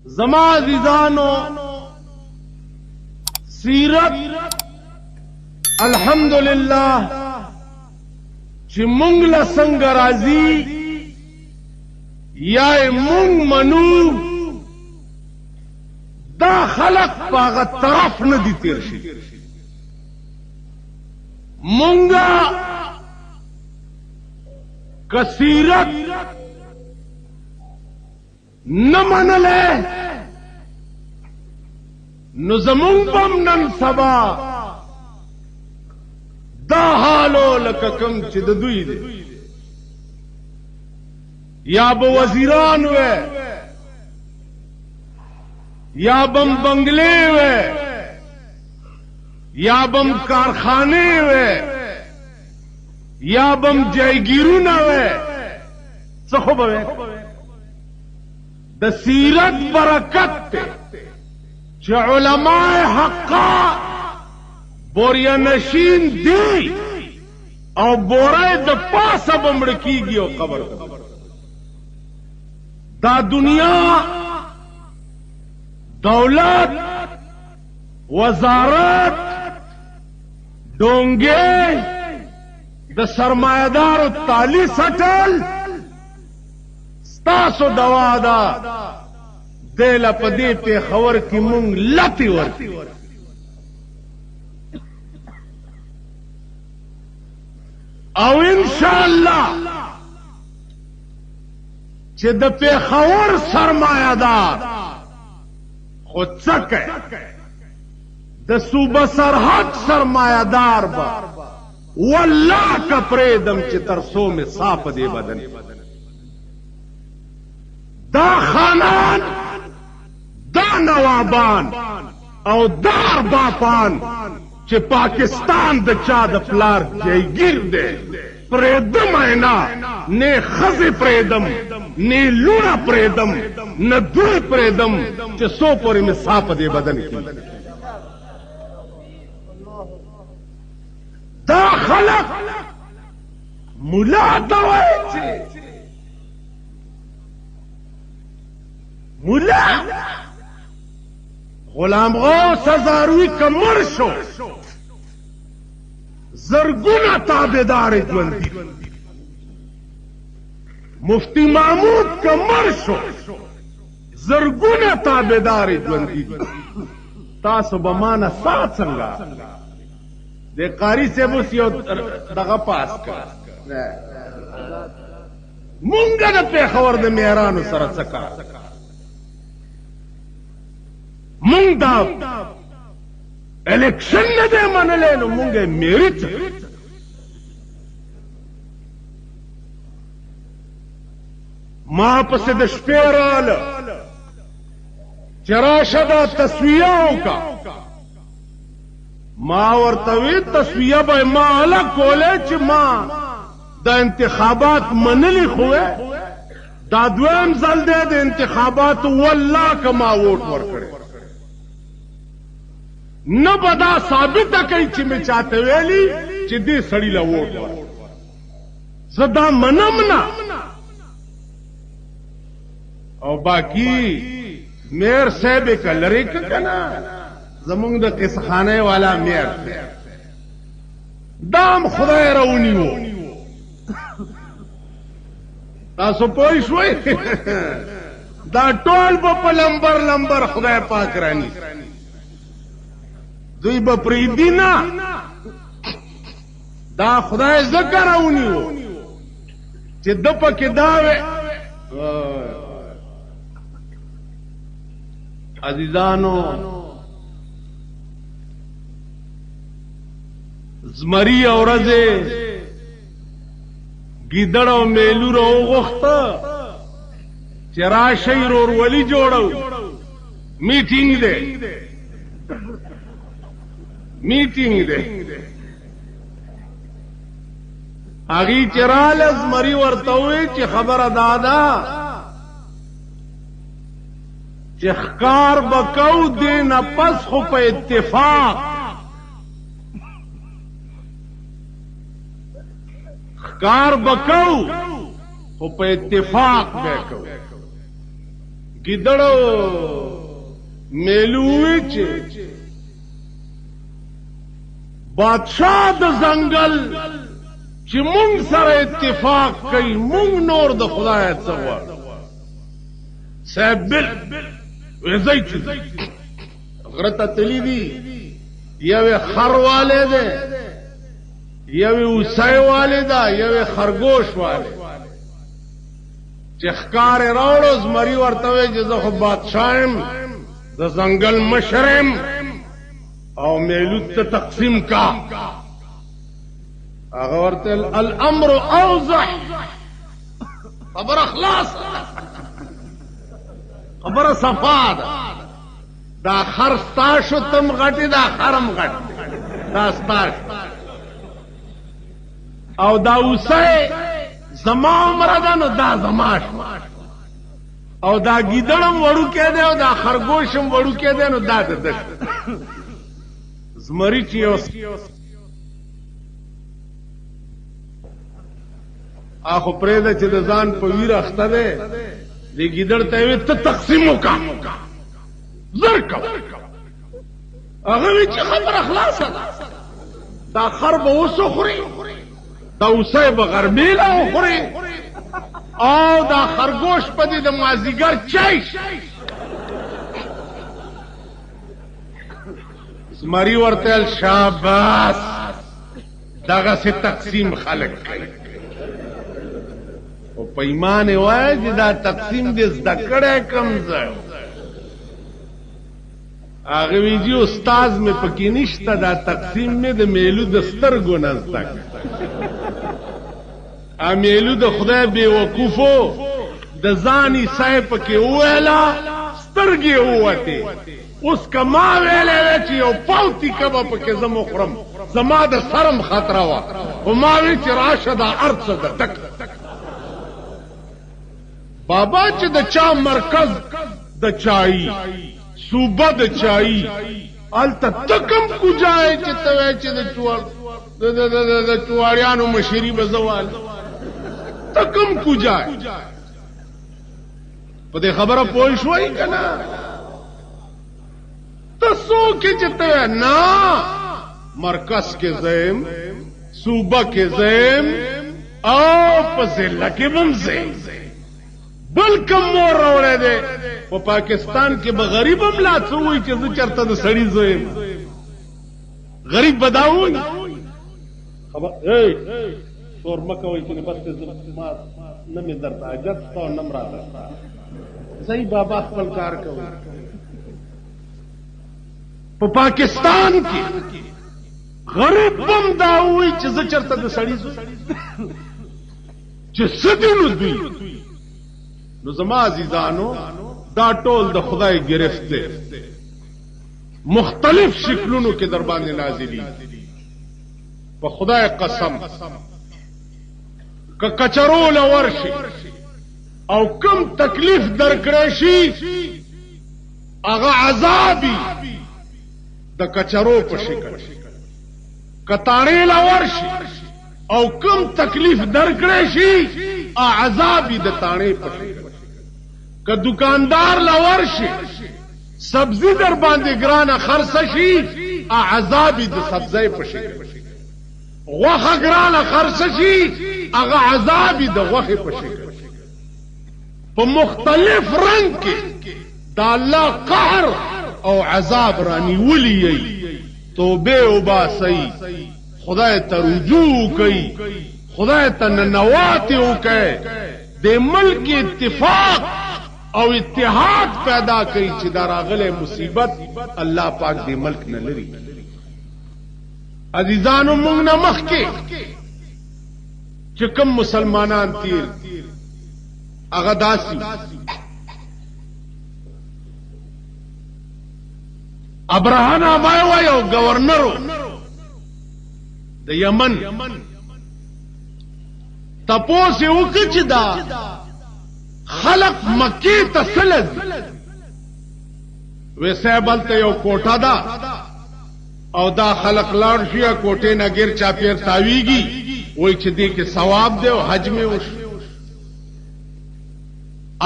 زما عزیزانو سیرت الحمدللہ چې مونږ له څنګه راځي یا مونږ منو دا خلق پاغه طرف نه دي تیر شي مونږه کثیرت نه منله نو زمونږ بم نن سبا دا حالو لکه کم چې د دوی دی یا به وزیران وې یا بم بنگلې وې یا بم کارخانه وې یا بم جایګیرونه وې څه خو به د سیرت برکت ته چې علماء حقا بوریا نشین دی او بورای د پاسه بمړ کیږي او قبر دا دنیا دولت وزارت ډونګې د سرمایدارو تالی سټل ستاسو دوا دا دیل پدې په خبر کې مونږ لتی ورتی او انشاءاللہ چې د پیښور سرمایدار خود څکه د صوبه سرحد سرمایدار با والله کپریدم چې ترسو می صاف دی بدن دا خانان دا نوابان او دار باپان چې پاکستان د چا د پلار جایګیر دی پریدم اینا نه خزی پریدم نه لونا پریدم نه دوی پریدم چې سو پوری می صاف دی بدن کی دا خلق مولا دوای چې مولا غلام غوث هزاروی کمر شو زرګونه تابعدار ژوندي مفتی محمود کمر شو زرګونه تابعدار ژوندي تاسو به مانه سات څنګه د قاری صاحب یو دغه پاس کړ مونږه د پیښور د میرانو سره څکا مونږ دا الیکشن نه دی منلی نو مونږ یې میریټ ما پسې د شپې راله چې راشه دا تصفیه وکړه ما ورته وی تصفیه به ما هله کولی چې ما د انتخابات منلی خو دا دویم ځل دی د انتخاباتو والله که ما ووټ ورکړی نه به دا ثابته کوي چې مې چاته ویلي چې دې سړي له ووټ ورکړه زه دا منم نه او باقي میر صاحب یې که لرې که که نه زمونږ د قصخانه والا میر دام خدای راونیو تاسو پوه شوئ دا ټول به په لمبر لمبر خدای پاک رانی دوی به پریدي نه دا خدای ځکه راونیو چې ده پکې دا وې عزیزانو زمری او ورځې ګیدړ او میلو راوغوښته چې راشئ ورورولي جوړو میټینګ دی میټینګ دی هغې چې راله زمري ورته وویل چې خبره دا ده چې ښکار به کوو دې نه پس خو په اتفاق ښکار به کوو خو په اتفاق به کوو ګیدړو میلوی چې بادشاہ د ځنګل چې مونږ سره اتفاق کوي مونږ نور د خدای څه غواړو صاحب بل وځي چې غره ته تللی دي یو خرواله ده یو اوسای والے دا یو خرگوش والے چې ښکار راوړو زمری ورته وی چې زه خو بادشاهم د ځنګل مشرم او میلود ته تقسیم کا هغه ورته الامر اوضح خبر اخلاص خبر صفا دا خر ستاشو تم غټي دا خرم غټ دا ستاش او دا اوسه زما عمره ده نو دا زماش او دا ګیدړم وړو کې دی او دا خرګوشم وړو کې دی نو دا د زمری چې اخو پرېده چې د ځان په ویر اخته دی دی ګیدړ ته وی ته تقسیم وکا زر کو هغه وی چې خبره خلاصه ده دا خر به اوسو خوري دا اوسه به غربیله وخوري او دا خرگوش په دې د مازیګر چای زمری ورته شاباس دغه سي تقسیم خلق کوي او په ایمان وای چې دا تقسیم دې زده کړه کم ځای هغه ویجی استاد مې پکې نشته دا تقسیم مې د میلو د سترګو نه زده امیلو د خدای بے وقوفو د ځاني صاحب کې ویلا سترګې وته اوس کما ویلې چې یو پاوتی کبه پکې زمو خرم زما د سرم خطر وا او ما وی چې راشه د ارض د تک بابا چې د چا مرکز د چای صوبه د چای الته تکم کوجای چې ته چې د چوال د چواریانو مشری بزوال تکم کوجای په دې خبره پوه شوي کنه تاسو کې چې ته نه مرکز کې زم صوبه کې زم او په ضلع کې هم زم بلکم مور راوړې ده په پاکستان کې به غریب هم لا څه وایي چې زه چرته د سړی زم غریب بداوي خبر شور مکه وای چې بس ما نه مې درته اجت تا نم را ده صحیح بابا خپل کار کوي په پاکستان کې غریب بم دا وای چې زه چرته د سړی زو چې سدینو دوی نو زما عزیزانو دا ټول د خدای گرفت دی مختلف شکلونو کې در باندې نازلی په خدای قسم که کچرو لورشي او کم تکلیف درکړی شي هغه عذابي د کچرو په شکل کتاړې لورشي او کم تکلیف درکړی شي عذابي د تاڼې په شکل که دکاندار لورشي سبزی در باندې ګرانه خرڅ شي عذابي د سبزی په شکل غوخه ګرانه خرڅ شي هغه عذابي د غوخه په شکل په مختلف رنگ کې د الله قهر او عذاب رانی ولي توبه وباسي خدای ته رجوع کوي خدای ته ننوات وکي د ملک اتفاق او اتحاد پیدا کوي چې دراغله مصیبت الله پاک دې ملک نه لري عزیزانو موږ نه مخکې چې کوم مسلمانان تیر هغه داسي ابراهام نامه یو گورنرو د یمن تپوس یو کچ دا خلق مکی ته سلز وسه بلته یو کوټه دا او دا خلق لاړ شي کوټه نه غیر چا پیر تاویږي وای چې دې کې ثواب دی او حج می وش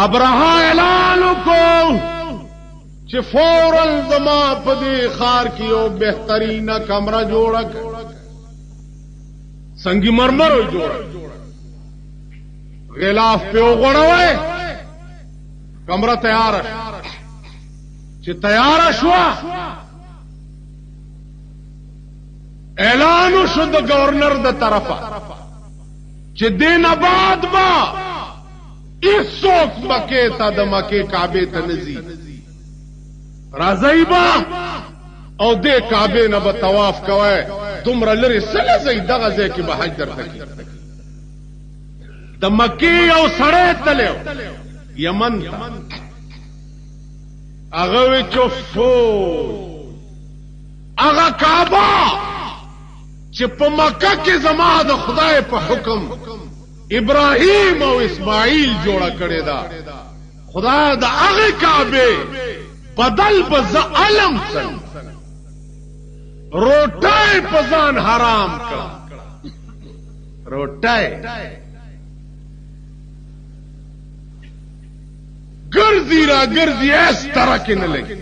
ابرها اعلان وکړ چې فوراً زما په دې ښار کې یو بهترینه کمره جوړه کړه، سنگ مرمرو جوړه، غلاف په وغوړوي، کمره تیار شوه. چې تیار شوه اعلان شو د گورنر د طرفه چې دین بعد با هیڅوک مکې ته د مکې کعبې ته نځي، راځئ با او دې کعبې نه به طواف کوئ، دومره لرې سله ځئ دغه ځای کې به حج درته کړي. د مکې یو سړی تللی یمن ته، هغه وی چوفو هغه کعبه چې په مکه کې زما د خدای په حکم ابراهیم او اسماعیل جوړه کړې ده، خدای د هغه کعبه بدل به ز علم څنګه روټای په ځان حرام کړه، روټای ګرځي را ګرځي اس طرح کې نه لګي.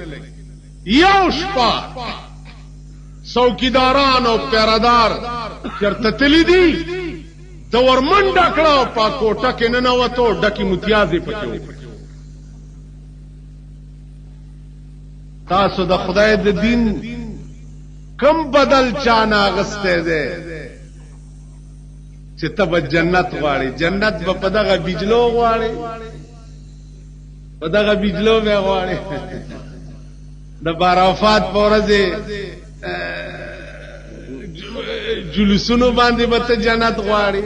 یو شپه څوکیداران او پیرادار چرته تللی دي، د ورمنډه کړه او په کوټه کې ننوتو، ډکې متیازې پکې وې. تاسو د خدای د دین کم بدل چانه اغستی دی چې ته به جنت غواړې، جنت به په دغه بجلو غواړې، په دغه بجلو به غواړې. د عرفات په ورځ جلوسونو باندې به ته جنت غواړې،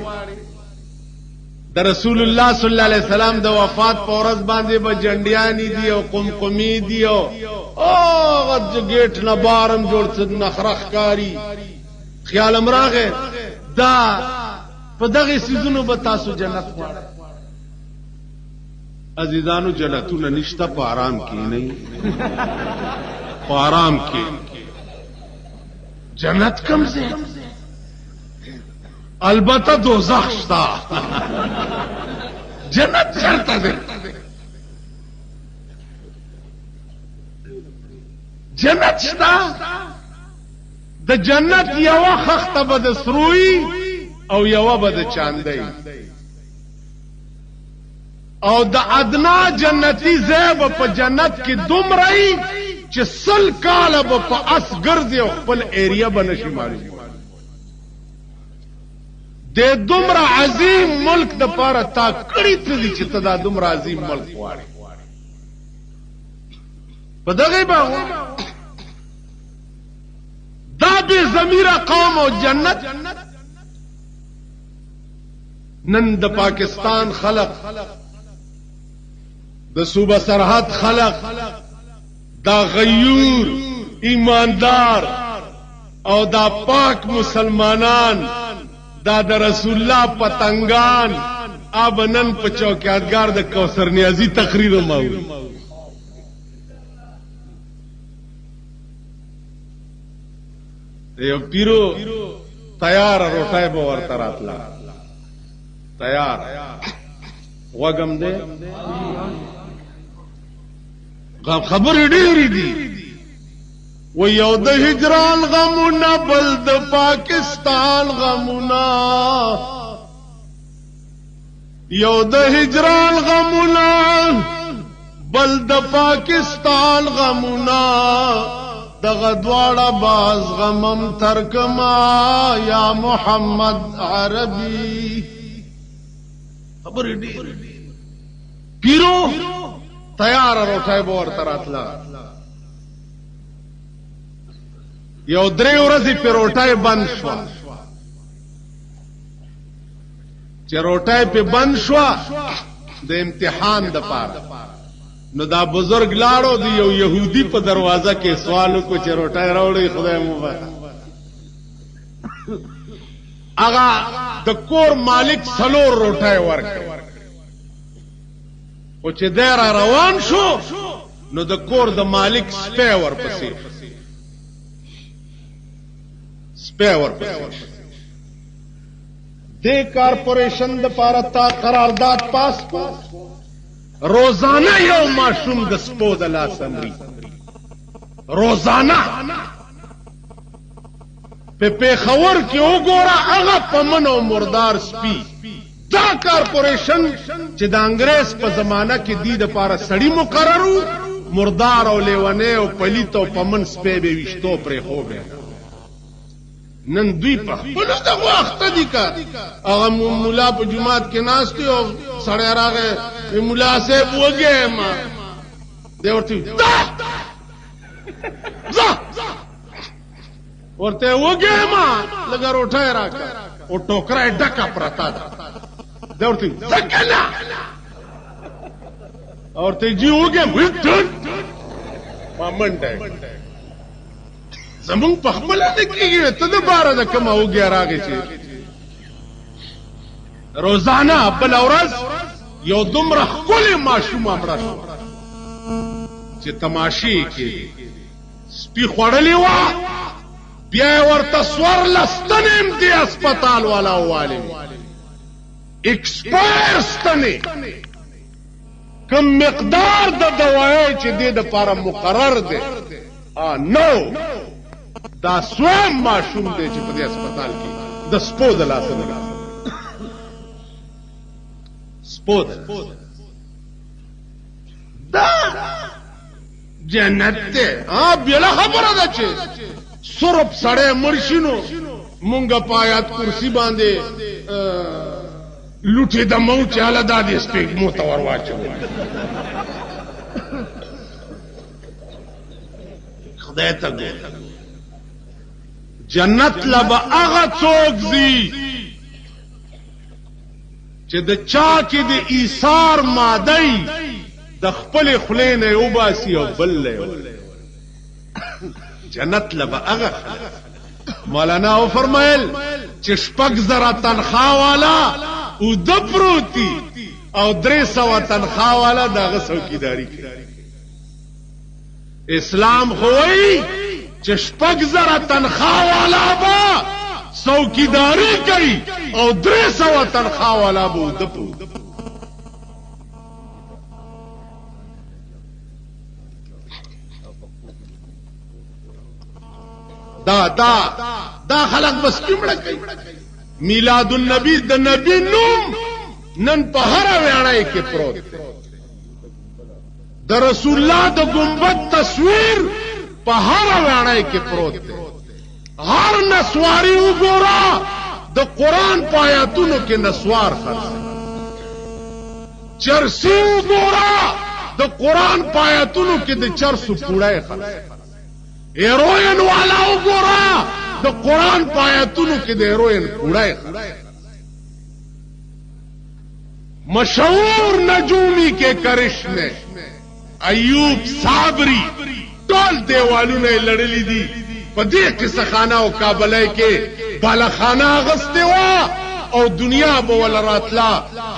د رسول الله صلی الله علیه وسلم د وفات په ورځ باندې به جنډیانی دي او قمقمی دي او هغه ګیټ نه بارم جوړ څه نخرخ کاری. خیال امراغه دا په دغه سيزونو به تاسو جنت غواړئ. عزیزانو جنتونه نشته، په آرام کې نه، په آرام کې جنت کم ځای، البته دوزخ شته. جنت چرته دی؟ جنت شته، د جنت یوه خخته به د سروي او یوه به د چاندی، او د ادنا جنتی ځای به په جنت کې دومره وي چې 100 کاله به په اس ګرځي او خپل ایریا به نشي معلوم. د دومره عظیم ملک د پاره تا کړی څه دي چې ته دا دومره عظیم ملک غواړې؟ په دغه باندې دا به ضمیره قوم او جنت نن د پاکستان خلق، د صوبه سرحد خلق، دا غیور ایماندار او دا پاک مسلمانان، دا د رسول الله پتنګان، اب نن په چوکیدګار د کوثر نیازی تقریر ماوي. یو پیرو تیار روټای به ورته راتلا، تیار وګم دې خبرې ډېرې دي. و یو د هجران غمونه بل د پاکستان غمونه، یو د هجران غمونه بل د پاکستان غمونه، دغه دواړه باز غمم ترکما یا محمد عربي. خبرې ډېرې پیرو تیار روټای به ورته راتله. یو 3 ورځې په روټای بند شو، چې روټای په بند شو د امتحان د پاره، نو دا بزرگ لاړو دی یو يهودي په دروازه کې سوالو کو چې روټای راوړي خدای مو وکړه. هغه د کور مالک 3 روټای ورکړ، او چې دیر روان شو نو د کور د مالک سپی ورپسې، سپی ورپسې د کارپوریشن د پاره تا قرارداد پاس کو، روزانه یو ماشوم د سپو د لاسه مري، روزانه. په پېښور کې وګوره هغه پمن او مردار سپي. دا کارپوریشن چې د انګریز په زمانه کې دی د پاره سړی مقررو، مردار او لیونی او پلیت او پمن سپی به ویشتو پرې خوبه. نن دوی په خپل د وخت دي کا هغه مولا په جمعات کې ناست او سړی راغی مولا صاحب وګه ما دی ورته ورته وګه ما لګا روټه راکا او ټوکرا ډکا پرتا دا ورته ځکلا ورته جی وګه وټ ما منډه زمون په خپل نه کېږي ته د بار د کومه وګه راغی چې روزانه بل ورځ یو دومره خپل ماشوم امړه شو چې تماشې کې سپي خوړلې و، بیا ورته سور لستنیم دی اسپیټال والا والی ایکسپایر ستنې کم مقدار د دوايي چې د لپاره مقرر دی نو دا سوام ماشوم دی چې په دې اسپیټال کې د سپو د لاسه نه سپو دا جنت ته بلا خبره ده چې سرب سړی مرشینو مونږه پایات کرسی باندې لوټه د مو چاله د دې سپیک مو تور واچو خدای ته ګور جنت لبا هغه څوک زی چې د چا کې د ایثار مادي د خپل خلینه یو باسي او بل له جنت لبا هغه مولانا او فرمایل چې شپږ زره تنخواه والا او د پروتي او 300 تنخواه والا دغه څوکیداری کوي. اسلام خوئی چې شپږ زره تنخواه والا با څوکیداری کوي او 300 تنخواه والا به د پروتي. دا خلق بس کیمړه کوي. میلاد النبی د نبی نوم نن په هر ویاړای کې پروت دی. د رسول الله د ګمبد تصویر په هر ویاړای کې پروت دی. هر نسواری وګورا د قران په آیاتونو کې نسوار خرڅ. چرسی وګورا د قران په آیاتونو کې د چرسو پوړای خرڅ. هیروین والا وګورا د قران په آیاتونو کې د هیروین پوړای مشهور نجومی کے کرش میں ایوب صابری ټول دیوالونه لړلې دي په دې قصه خانه او کابلای کې بالاخانه غسته وا او دنیا به ول راتلا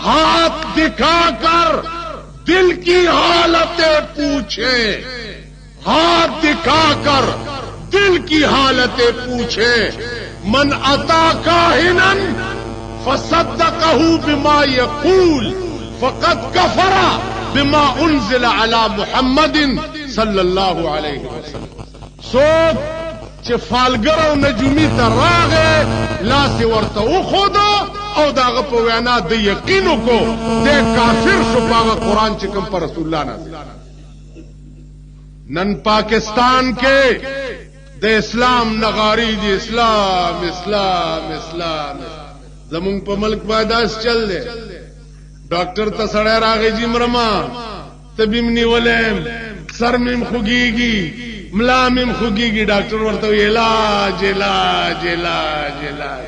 ہاتھ دکھا کر دل کی حالتیں پوچھے ہاتھ دکھا کر دل کی حالتیں پوچھے من اتا کاہنا فصدقه بما يقول فقد كفر بما انزل على محمد صلی الله علیه وسلم. سوک چې فالګر او نجومی ته راغې لاس ورته وخوده او داغه په وینا د یقین کو د کافر شو په قرآن چې کوم پر رسول الله نازل. نن پاکستان کې د اسلام نغاری دی اسلام اسلام اسلام زمون په ملک باداس چل دی. ډاکټر ته سړی راغی جی مرما تبیم نیولم سر مم خوږیږي ملا مم خوږیږي. ډاکټر ورته علاج علاج علاج علاج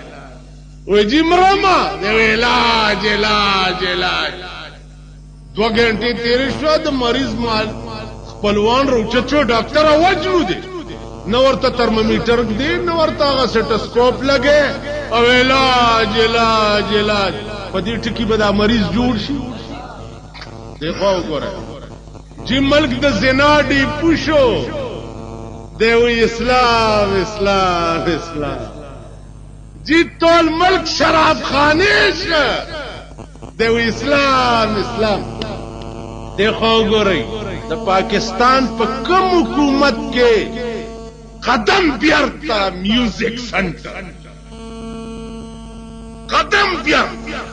وې جی مرما علاج علاج علاج 2 غنټې تیر شو د مریض مال خپلوان روچچو ډاکټر وجلو دی نو ورته ترمامیټر دی نو ورته هغه سټسکوپ لګي او علاج علاج علاج په دې ټکی به دا مریض جوړ شي. دیکھو وګوره چې ملک د زنا دی پوښو دی وی اسلام اسلام اسلام جی ټول ملک شراب خانه شه دی وی اسلام اسلام. دیکھو گورئی دا پاکستان پا کم حکومت کے قدم بیارتا میوزک سنٹر قدم بیارتا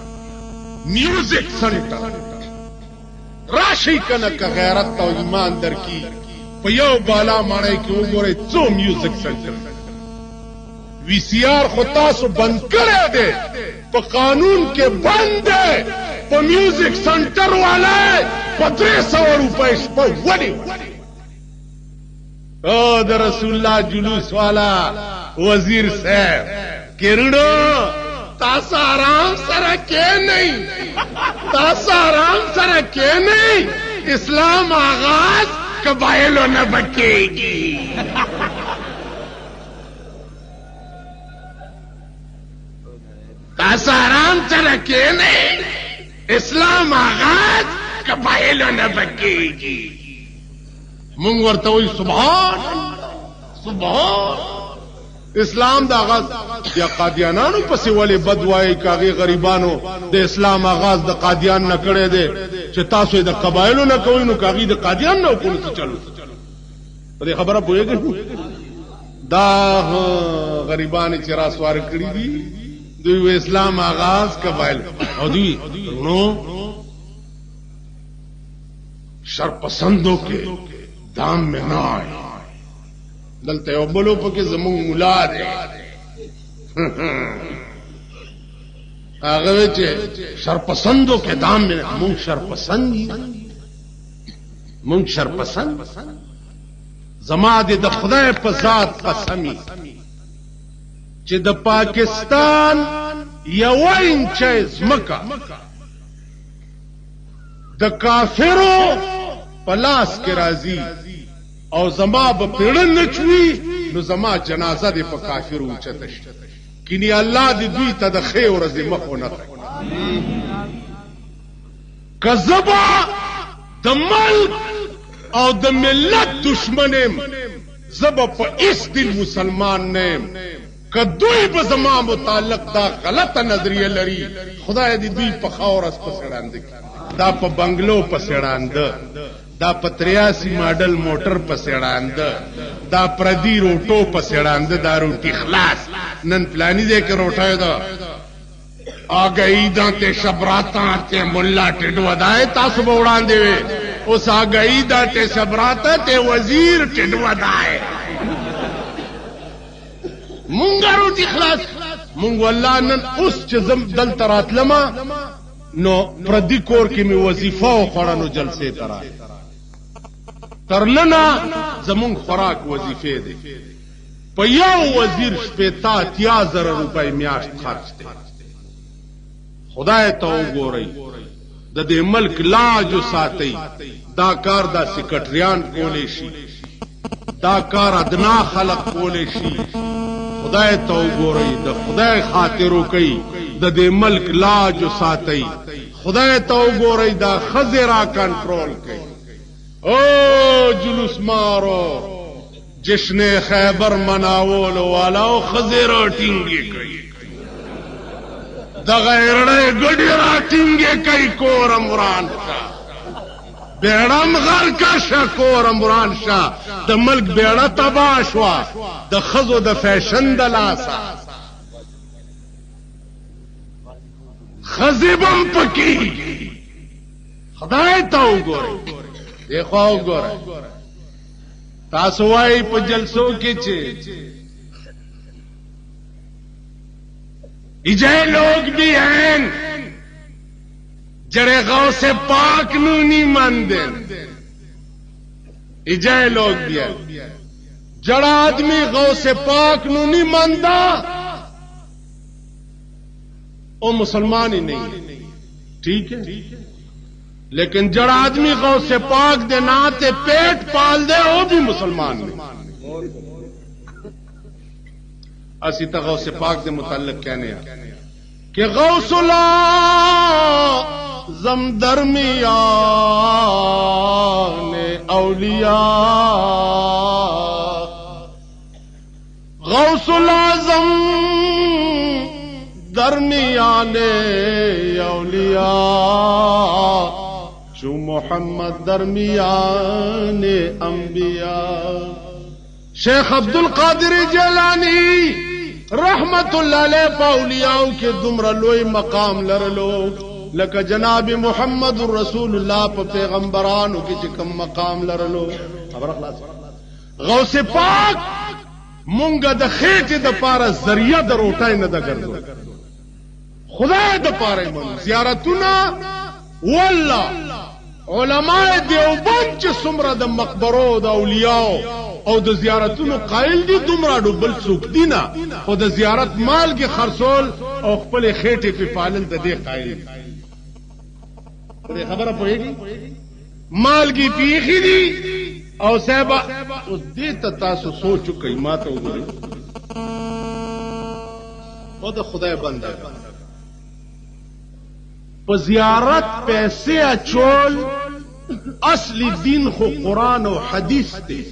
میوزک سنٹر راشی کنک غیرت و ایمان در کی پا یو بالا مانے کی وہ گورئی چو میوزک سنٹر وی سی آر خطاسو بند کرے دے پا قانون کے بند دے پا میوزک سنٹر والے پا 300 روپے شپا ولی او دا رسول اللہ جلوس والا وزیر صاحب کرنو تاسا آرام سرکے نہیں تاسا آرام سرکے نہیں اسلام آغاز قبائلوں نہ بکے گی تاسا آرام سرکے نہیں اسلام آغاز قبائلوں نہ بکے گی منگ ورطوئی سبحان سبحان اسلام دا آغاز یا قادیانانو پسی والی بدوائی کاغی غریبانو دا اسلام آغاز دا قادیان نہ کڑے دے چه تاسو دا قبائلو نہ کوئی نو کاغی دا قادیان نہ کنو سی چلو دے خبرہ پوئے گئی دا غریبانی چرا سوار کری دی دوی اسلام آغاز قبائل اور دوی نو شرپسندوں کے دام میں نہ آئے دلتے اوبلو پکے زمون ملا دے آگے چے شرپسندوں کے دام میں مونگ شرپسندی مونگ شرپسند زما دے دا خدای پزاد قسمی چے دا پاکستان یو انچ زمکا دا کافرو پلاس کے رازی او زما با پیڑن نچوی نو زما جنازہ دے پا کافر اوچتش کنی اللہ دی دوی تا دا خیر رزی مخو نخ کذبا دا ملک او دا ملت دشمنیم زبا پا اس دل مسلمان نیم کہ دوی با زما متعلق دا غلط نظریہ لری خدا دی دوی پا خور اس پسڑاندک دا پا بنگلو پسڑاندک دا پا 83 ماڈل موٹر پسیڑاند دا پردی روٹو پسیڑاند دا روٹی خلاص نن پلانی دے کے روٹائے دا آگئی دا تے شبراتا تے ملا ٹیڈو دائے تاسو بوڑان دے وے اس آگئی دا تے شبراتا تے وزیر ٹیڈو دائے مونگا روٹی خلاص مونگو اللہ نن اس چزم دل ترات لما نو پردی کور کی میں وظیفہ و خورانو جلسے ترا ترلنا زمون خوراک وظیفے دے پا یو وزیر شپیتا 30,000 روپے میاشت خرچ دے خدای تاو گو رئی دا دے ملک لاجو ساتی دا کار دا سیکٹریان کولے شی دا کار ادنا خلق کولے شی خدای تاو گو رئی دا خدای خاطرو کئی دا دے ملک لاجو ساتی خدای تاو گو رئی دا خزرا کنٹرول کئی او جلوس مارو جشن خیبر مناولو والا او خزیرہ ٹنگی کئی دا غیرڑے گڑی را ٹنگی کئی کور امران شاہ بیڑم غر کا شاہ کور امران شاہ دا ملک بیڑا تباشوا دا خزو دا فیشن دلاسا خزیبم پکی خدای تاو گوری دیکھو آو گو رہا تاسوائی پا جلسوں کی چھے ایجائے لوگ بھی ہیں جڑے غوث پاک نونی مندن ایجائے لوگ بھی ہیں جڑا آدمی غوث پاک نونی مندا وہ مسلمان ہی نہیں ٹھیک ہے لیکن جڑا آدمی غوث پاک دے ناتے پیٹ پال دے وہ بھی مسلمان نہیں اسی تا غوث پاک دے متعلق کہنے ہیں کہ غوث العظم درمیان اولیاء غوث العظم درمیان اولیاء چو محمد درمیان انبیاء. شیخ عبدالقادر جیلانی رحمت اللہ علیہ پا اولیاء کے دمر لوی مقام لرلو لکا جناب محمد رسول اللہ پا پیغمبرانو کی چکم مقام لرلو. خبر اخلاص غوث پاک مونگا دا خیٹ دا پارا ذریعہ دا روٹای ندا گردو خدای دا پارا من زیارتونا واللہ علماء دیوبند چه سمرا دا مقبرو دا اولیاء او د زیارتونو قائل دي دومره ډوبل څوک دي نه او د زیارت مال کې خرڅول او خپل خېټې په پالل د دې قائل دي. خبره پوهیږي مال کې پیخي دي او صاحب اوس دې ته تاسو سوچو کوي ماته وګورئ او د خدای بنده په زیارت پیسې اچول اصلي دین خو قرآن او حدیث دی.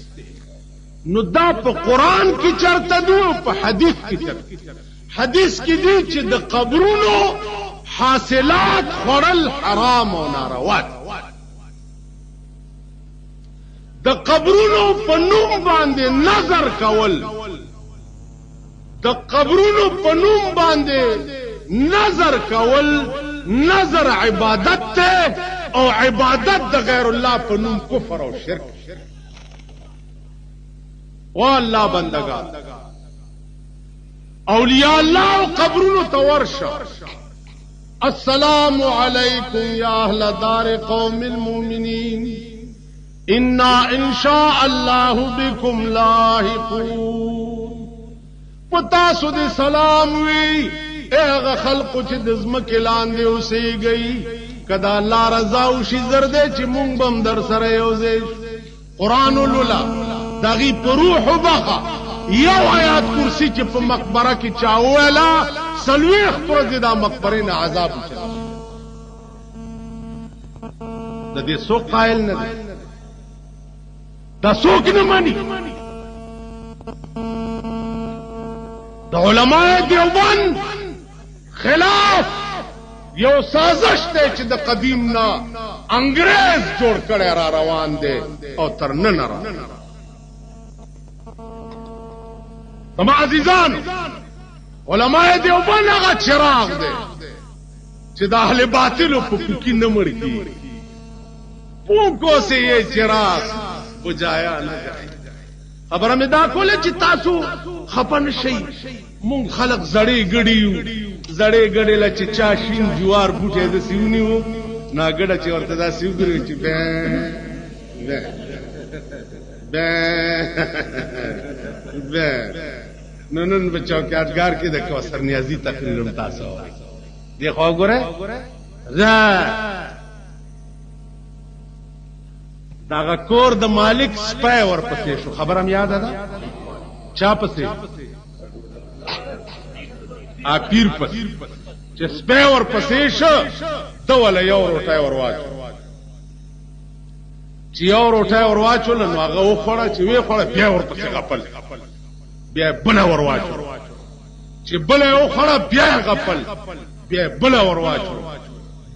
نو دا په قرآن کی چرته دو په حدیث کی چرته. حدیث کی دی چې د قبرونو حاصلات خورل حرام او ناروا دي. د قبرونو په نوم باندې نظر کول د قبرونو په نوم باندې نظر کول نظر عبادت ته او عبادت د غیر الله په نوم کفر او شرک. والله بندگان اولیاء الله و قبرونو تورشا السلام علیکم یا اہل دار قوم المؤمنین انا ان شاء الله بكم لاحقون. پتاسو دے سلام وی اغه خلق چې د زمکه لاندې اوسېږي کدا الله رضا او شي زرده چې مونږ بم در سره یوځي. قران ولولا داغي پروح وبخه یو آیات کرسی چې په مقبره کې چاولا سلويخ پر دې دا مقبره نه عذاب چي د دې سو قائل نه دا څوک نه مانی. د علماء دیوبند خلاف یو سازش ته چې د قدیم نه انګريز جوړ کړي را روان دي او تر نن را. تمام عزیزان علماء دیوبند هغه چراغ دي چې د اهل باطل په کوکی نه مړ کی پوکو سے یہ چراغ بجایا نه جائے. خبره مې دا کوله چې تاسو خپن شي مونږ خلق زړې غړي لا چې چا شین جوار بوټه د سیونیو ناګړه چې ورته دا سیوګري چې نن بچاو کې اډګار کې د کوثر نیازی تقریر هم تاسو دی خو ګوره دا کور د مالک سپای ور پسې شو. خبرم یاد ده چا پسې ا پیر پسې چې سپای ور پسې شو ته ولا یو روټای ور واچ چې یو روټای ور واچول نو هغه وخوړه چې وی خوړه بیا ور پسې غپل بیا بل ور واچ چې بل یو خوړه بیا غپل بیا بل ور واچ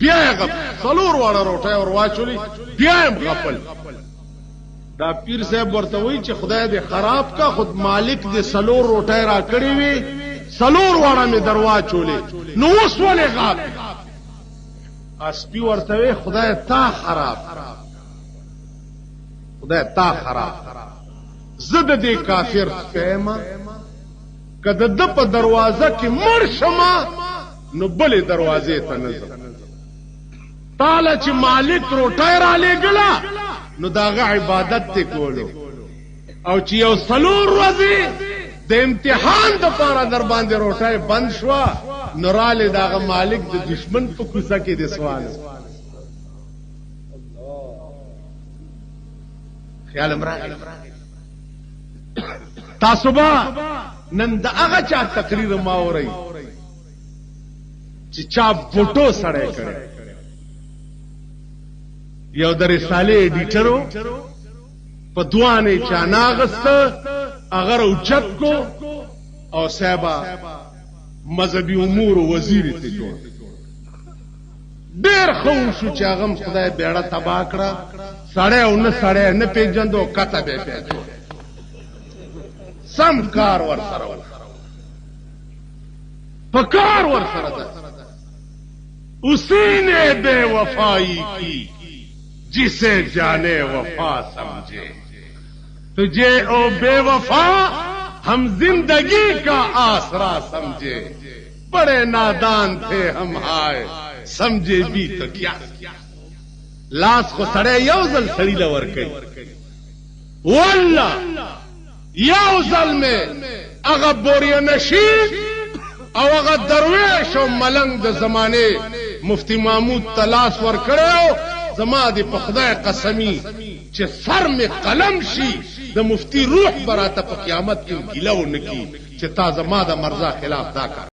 بیا غپل څلور وړه روټای ور واچولې بیا هم غپل. دا پیر صاحب ورته وی چې خدای دې خراب کا خود مالک دې سلور روټای را کړی وی سلور وړه می دروا چولې نو اوس ولې غاب اسپی ورته وی خدای تا خراب خدای تا خراب زد دې کافر فهمه کده د په دروازه کې مرشما نو بلې دروازې ته نظر تعالی چې مالک روټای را لګلا نو داغه عبادت ته کولو او چې یو سلور ورځې د امتحان د پاره در باندې روټای بند شو نوراله داغه مالک د دشمن په کوڅه کې د سوال خیال امراغ تاسو با نن د هغه چا تقریر ما اوري چې چا فوټو سره کړي یو د رساله ایډیټرو په دوانه چا ناغست اگر اوچت کو او صاحبہ مذهبی امور وزیر ته جوړ ډېر ښه وشو چې هغه خدای بیړه تباه کړه سړی او نه سړی نه پېژندو کته به پیژو سم کار ورسره په کار ورسره ده اسی نے بے وفائی کی جسے جانے وفا سمجھے تجھے او بے وفا ہم زندگی کا آسرا سمجھے بڑے نادان تھے ہم آئے سمجھے بھی تو کیا لاس کو سڑے یوزل سڑی لور کئی واللہ یوزل میں اغا بوری نشید او اغا درویش و ملنگ د زمانے مفتی محمود تلاس ور کرو زما دی په خدای قسمی چې سر میں قلم شي د مفتی روح براته په قیامت کې ګیلو نکی چې تا زما د مرزا خلاف دا کار